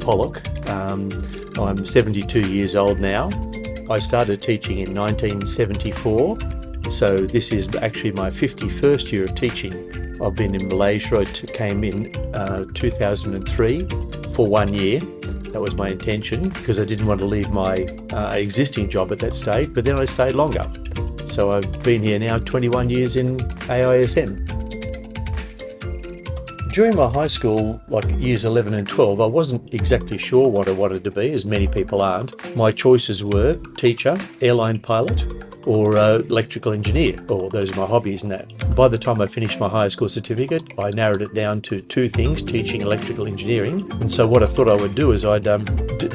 Pollock. I'm 72 years old now. I started teaching in 1974, so this is actually my 51st year of teaching. I've been in Malaysia. I came in 2003 for 1 year. That was my intention because I didn't want to leave my existing job at that stage, but then I stayed longer. So I've been here now 21 years in AISM. During my high school, like years 11 and 12, I wasn't exactly sure what I wanted to be, as many people aren't. My choices were teacher, airline pilot, or electrical engineer, or those are my hobbies and that. By the time I finished my high school certificate, I narrowed it down to two things, teaching, electrical engineering. And so what I thought I would do is I'd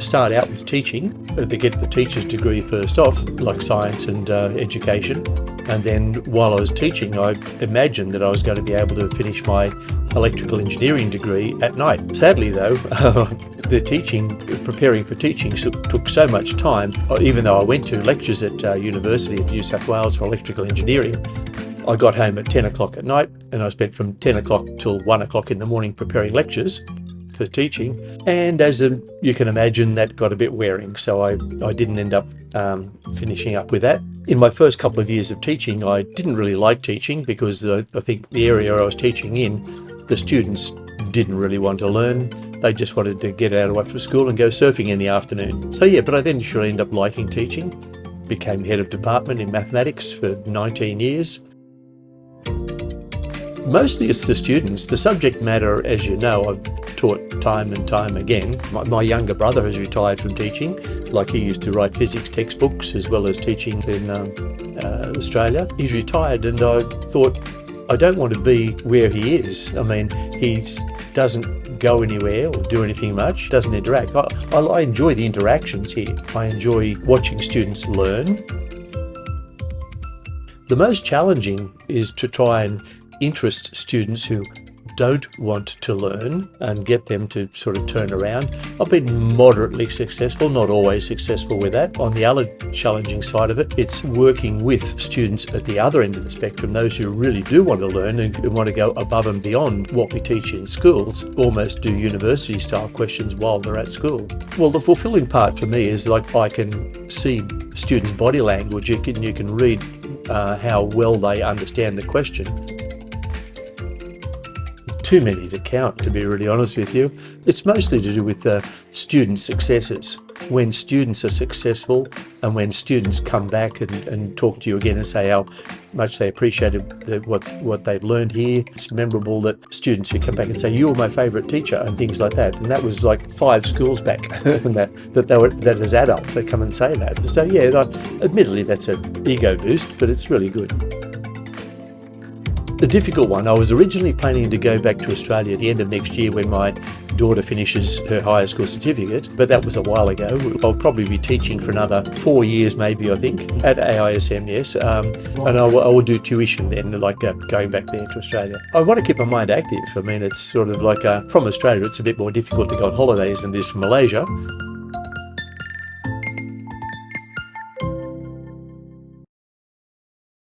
start out with teaching, to get the teacher's degree first off, like science and education. And then while I was teaching, I imagined that I was going to be able to finish my electrical engineering degree at night. Sadly though, preparing for teaching took so much time. Even though I went to lectures at University of New South Wales for electrical engineering, I got home at 10 o'clock at night and I spent from 10 o'clock till 1 o'clock in the morning preparing lectures for teaching. And as you can imagine, that got a bit wearing, so I didn't end up finishing up with that. In my first couple of years of teaching, I didn't really like teaching because I think the area I was teaching in, the students didn't really want to learn. They just wanted to get out of school and go surfing in the afternoon. So yeah, but I eventually ended up liking teaching. Became head of department in mathematics for 19 years. Mostly it's the students. The subject matter, as you know, I've taught time and time again. My younger brother has retired from teaching. Like, he used to write physics textbooks as well as teaching in Australia. He's retired, and I thought, I don't want to be where he is. I mean, he doesn't go anywhere or do anything much, doesn't interact. I enjoy the interactions here. I enjoy watching students learn. The most challenging is to try and interest students who don't want to learn and get them to sort of turn around. I've been moderately successful, not always successful with that. On the other challenging side of it, it's working with students at the other end of the spectrum, those who really do want to learn and want to go above and beyond what we teach in schools, almost do university style questions while they're at school. Well, the fulfilling part for me is like I can see students' body language. You can read how well they understand the question. Too many to count, to be really honest with you. It's mostly to do with student successes. When students are successful and when students come back and talk to you again and say how much they appreciated what they've learned here. It's memorable that students who come back and say, "You were my favourite teacher," and things like that. And that was like 5 schools back that as adults they come and say that. So yeah, admittedly that's an ego boost, but it's really good. The difficult one, I was originally planning to go back to Australia at the end of next year when my daughter finishes her higher school certificate, but that was a while ago. I'll probably be teaching for another 4 years maybe, I think, at AISM, yes. And I will do tuition then, like going back there to Australia. I want to keep my mind active. I mean, it's sort of like, from Australia, it's a bit more difficult to go on holidays than it is from Malaysia.